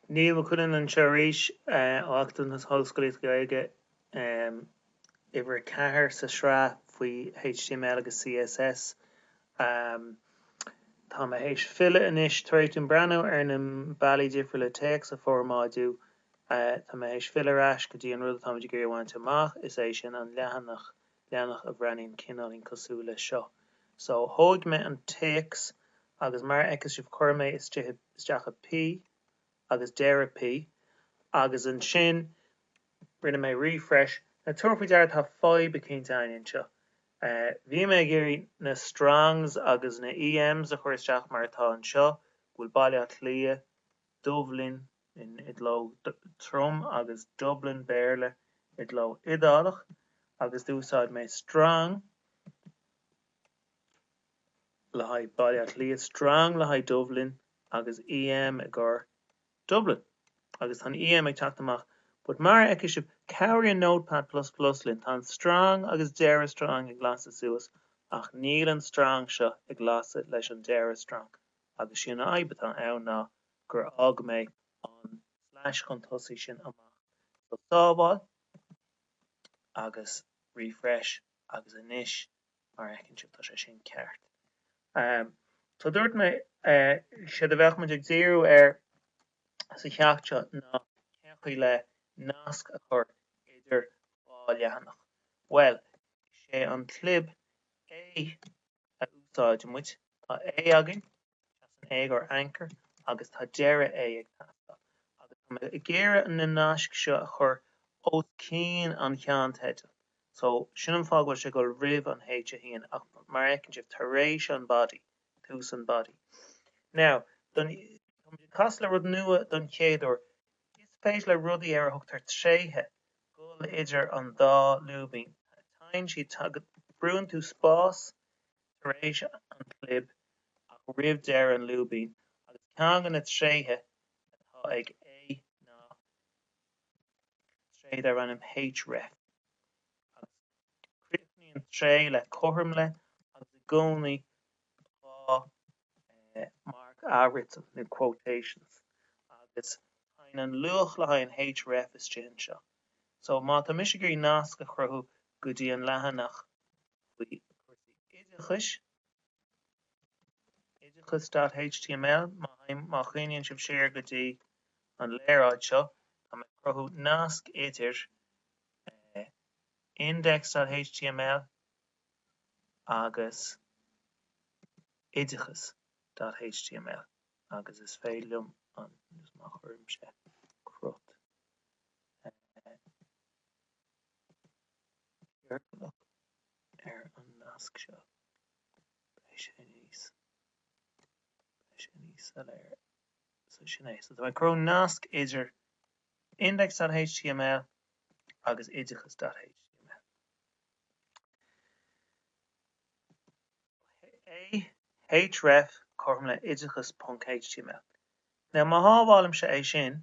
Níl chuan an seéis áachtain na hoscoilí gaige ibre cethir sa srá faoi HTML agus CSS. Tá a hééis fille inis tréitún breanú ar na bailí difriúil le text a formáidú. Tá hééis fillerás go dtí an rud táid gur bhaint amach is é sin an leathanach a bhreanín cinálín cosú le seo. So thóg me an text agus mar eicas sibh chuirmé is deach a P agus deire P agus an sin rinne mé refresh na tuairfaí deir tá 5 cínta aon seo. Bhí mé géirí na strongs agus na EMs a chuir isteach mar atá an seo bhfuil bailile lia Dublin in idló trom agus Dublin béirle idló idálach agus dúsáid mé strong le haid bailile lia strong le haid Dublin agus EM a gur Dublin agus an EM ag teach amach. But mar eice sib cabhraí an Notepad++ linn tá strong agus deire strong ag glasasa suas ach níl an strong seo ag glasa leis an deire strong agus sin aibbe an ann ná gur ág mé an slash chun tosaí sin amach. So sábháil agus refresh agus inis mar eicinn sib tá sé sin ceart. So dúirt mé sé de bheith ag 0 ar sa Ceacht seo ná ceachaí le nascadh a chur idir fá leathanach. Well, sé an clib A a úsáid muid tá A agin as an A gur anchor agus tá deire A ag tastal. Agus i ggéire an na Naisc seo a chur ó cín an chean teite. So sin an fághail sé go ribh an H a híon ach mar eicinn sibh tar éis an body, tús an body. Now, cos le rud nua don chéadú is féis le rudaí ar a thugtar tréithe gol idir an dá lúbín. Tain si brún tú spás tar éis an clib ach ribh deir an lúbín agus ceangan na tréithe atá ag A ná tréad ar an href. Críochnaí an tré le chothairm le agus i gcónaí fá mark áirit na quotations agus hain an luach le hain href is sin seo. So má tá mis gurí nasc a chruthú go dtí an leathanach faoi idachas.html má chuineann sibh séir go dtí an léiráid seo a me chruthú nasc idir index.html agus idachas.html agus is féilm an má chuirm sé crut. Ar an nasc seo sé níos léir so sin é. So tá cro nasc idir index.html agus idachas.html. href chum le idachas.html. Now má hábhálam sé é sin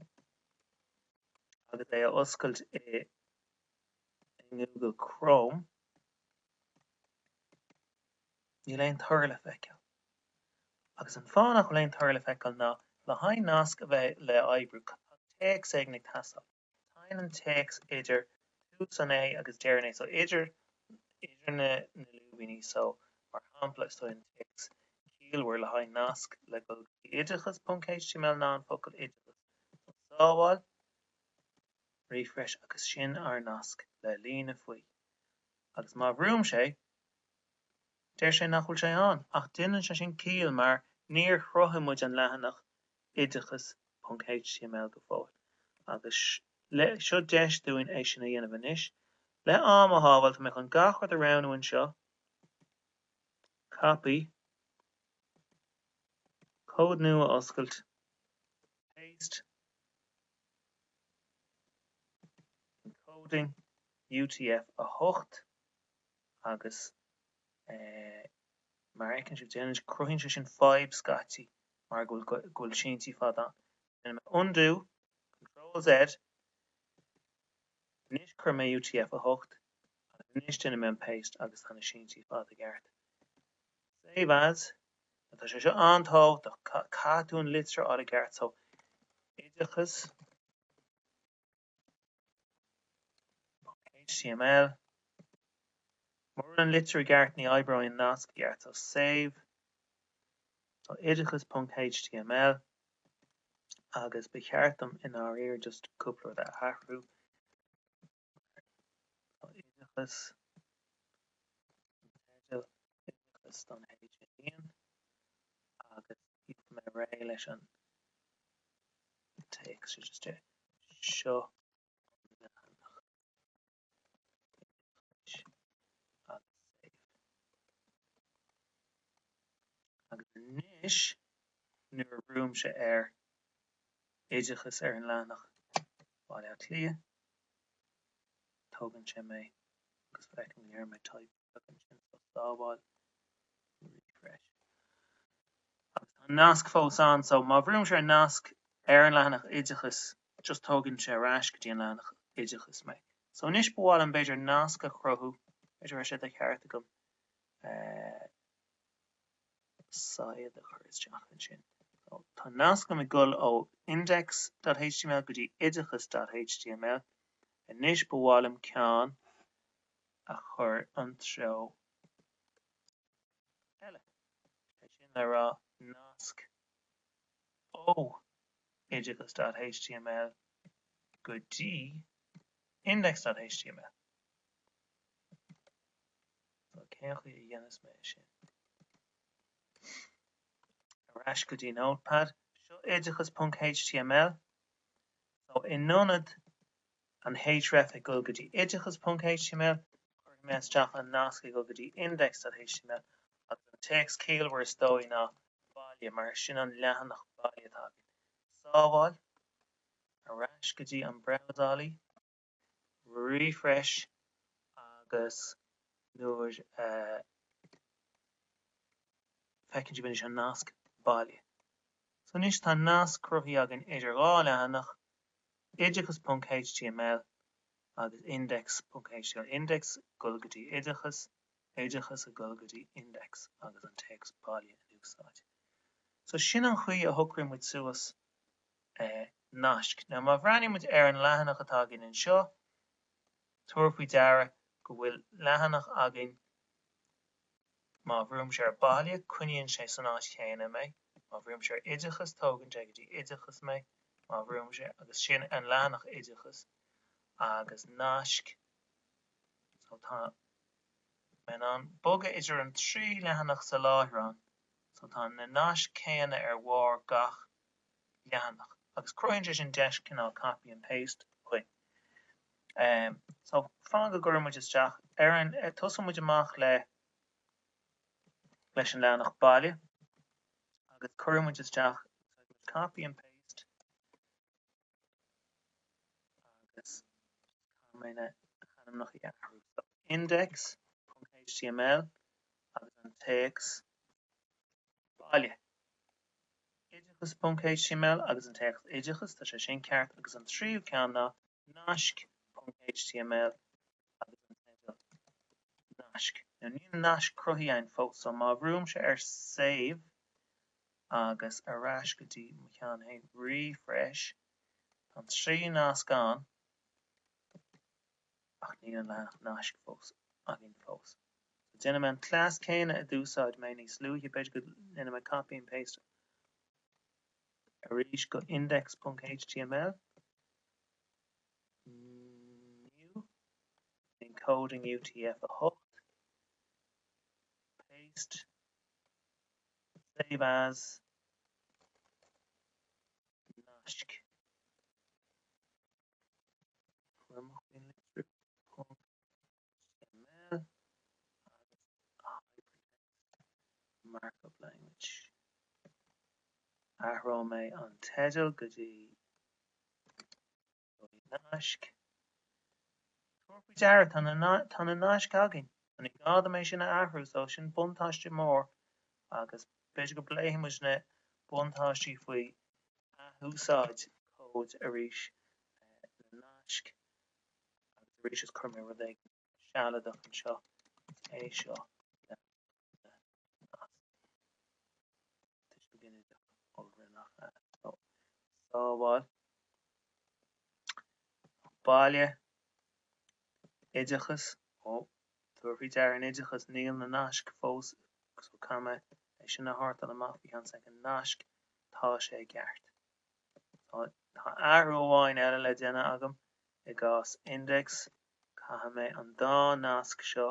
agus é oscailt i Google Chrome ní léon thuirla feiceáil. Agus an fánach léon thuirla feiceáil ná le hain nasc a bheith le oibriú text ag nig tasal. Tain an text idir tús an A agus deir an A. So idir na lúbíní so mar hampla so in text cíalhar le hain nasc le go idachas.html ná an focail idachas. Sábháil refresh agus sin ar nasc le lína faoi. Agus má bhrúm sé deir sé nach bhfuil sé an ach duine sé sin ciall mar níor chruthimid an leathanach idachas.html go fóill. Agus seo deis dúin é sin a dhéanamh inis. Le am a hábháil tá me chun gachard a ranúin seo copy cód nua oscailt paste encoding UTF a 8 agus mar eicinn sibh déanamh cruthíonn sé sin 5 scatí mar gúil síntaí fad an. And undo Control Z níos chur mé UTF a 8 agus níos duine mé paste agus tána síntaí fad a gceart. Save as tá sé seo antáil do catún litre á a gceart so idachas HTML. More an literary gart ní eyebrow in nascadh gart, so save. So idachas.html agus bechartam in our ear just a couple of that ahrú. So idachas don HTML agus me ré leis an text just seo agus níis nuair room se idachas an leathanach báile clia tógann sé mé agus fecinn ar my type tógann sin stábháil refresh agus an nasc fós an so má bhrúm sé nasc an leathanach idachas just tógann sé ras go dtí an leathanach idachas mé so níos bháil an beidir nasc a chruthú beidir sé de cheart agam side a chur isteach an sin tá nasc go gul ó index.html go dtí idachas.html a níos bháilm ceann a chur an treo eile sin le rá nasc ó idachas.html go dtí index.html so céach í dhéanas mé sin ras go dtí notepad seo idachas.html so in nonad an href a go dtí idachas.html chuir mé isteach an nasc go dtí index.html agus an text céalhar is dói ná báile mar sin an leathanach báile tágin sábháil a ras go dtí an browsálaí refresh agus nuair fecinn si an nasc báile so níos tá nasc cruthaí agin idir dhá leathanach idachas.html agus index.html index gul go dtí idachas a gul go dtí index agus an text báile in úsáid so sin an chuí a thucraim with suas Naisc now má bhreanim with an leathanach atá agin in seo tuairfí dara go bhfuil leathanach agin má bhruaim sé ar báile cuiníonn sé san áit chéine mé má bhruaim sé ar idachas tógann sé go dtí idachas mé má bhruaim sé agus sin an leathanach idachas agus Naisc so tá men an boga idir an trí leathanach sa láithreán so tá na Naisc céanna ar mhór gach leathanach agus croinn sé sin deis cinál copy and paste chuin so fan go gurm muid isteach an tosan muid amach leis an leathanach báile agus cuireann muid isteach copy and paste agus chanim nach index.html agus an text báile idachas.html agus an text idachas tá sé sin ceart agus an tríú ceann ná nasc.html agus an text Naisc now níl Naisc cruthaí ein fós so má bhruaim sé ar save agus a ras go dtí ceann hain refresh an trí nasc an ach níl an Naisc fós agin fós déanam an class céine a dúsáid mé níos luúthe beidir go déanam a copy and paste arís go index.html new encoding UTF a hook paste save as Naisc markup language ahró mé an teidil go dtí Naisc tuairfí deara tá na Naisc agin an ag gáda mé sin ahrú so sin buntáiste mór agus beidir go bléimiid na buntáistí faoi úsáid cóid arís Naisc agus arís is chur mé rud ag sealadach an seo é seo sábháil, baile, idechas, tuairfí dear an idechas níl na nasc fós, so cama é sin na háart an amach bhí an an nasc tá sé ceart. Tá athru amháin eile le déine agam I gás index, caithe mé an dá nasc seo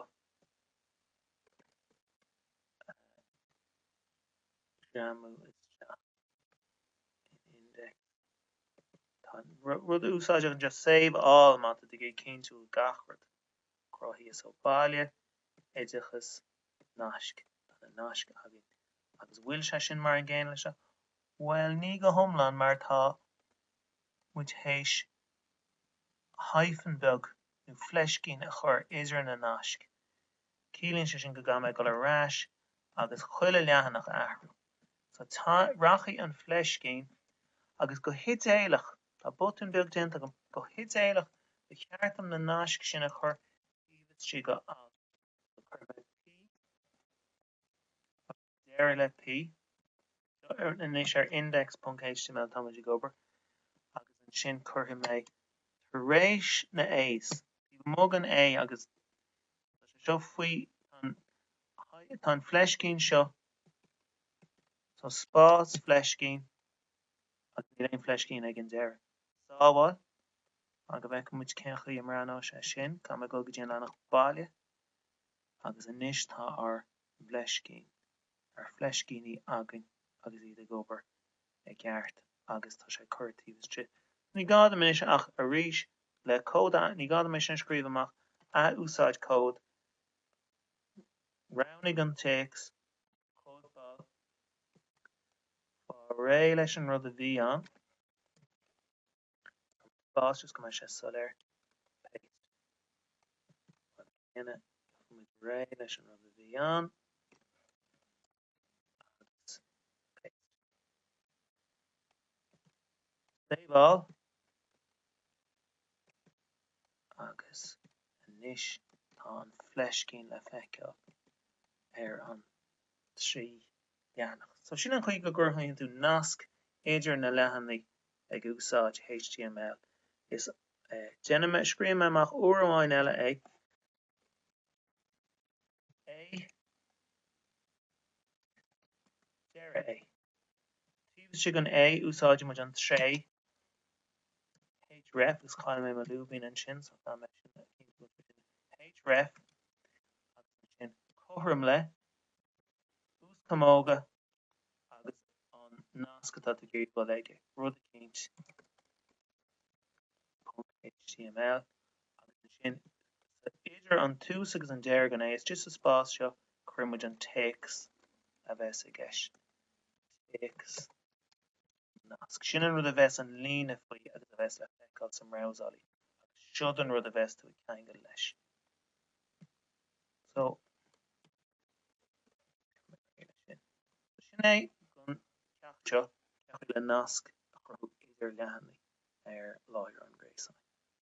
Jamu is index. Rud úsáid an just save all mata de gé cínú gachrad croí is ó baile idechas nasc nasc agin agus bhfuil se sin mar an ggéin lei se well ní go thomláin mar tá muid héis hyphen beg nó fleiscín a chur idir na nasc cílíonn se sin go gama go le ráis agus chuile leathanach ahrú so tá rachaí an fleiscín agus go hit éilech tá button beg dénta go hit éilech de cheartam na nasc sin a chur si go déir le P inis ar index.html táid gobar agus an sin curtha mé rééis na A's mug an A agus seo faoi tá fleiscín seo so spás fleiscín agus ní réon fleiscín ag an deir sábháil aga bheith muid cechaí am rán se sin Tá go go dtí lenach baile agus inis tá ar fleiscín ar fleiscíní agin agus iad gobar ag ceart agus tá sé chuirtíiste ní gada minis ach a ríis le códa ní gada mis sin scríb amach a úsáid cód rounding an takes cód bag fá ré leis an rud a bhí an bás just go sé solir paste ré leis an rud a bhí an save all agus inis tá an fleiscín le feiceáil ar an trí dhearnach. So sin an chuig go gurthaíonn tú nasc idir na leathannaí ag úsáid HTML. Is déanam scríam amach uair amháin eile é deire é. Tíobh si an A úsáid muid an tré href is cáil mé lúbín an sin so tá href sin chom le ús camóga agus an nascadh tá géad go leige rud cinint HTML agus sin idir an tús agus an deir gan é is just a spás seo cruimiid an takes a bheits a gceist takes nasc sin an rud a bheits an lína faoi agus a bheits le feiceáil sam rásálaí agus siod an rud a bheits tú ag ceangal leis so sin é gon ceacht seo ceacht le nasc a chur idir leathannaí ar láithreán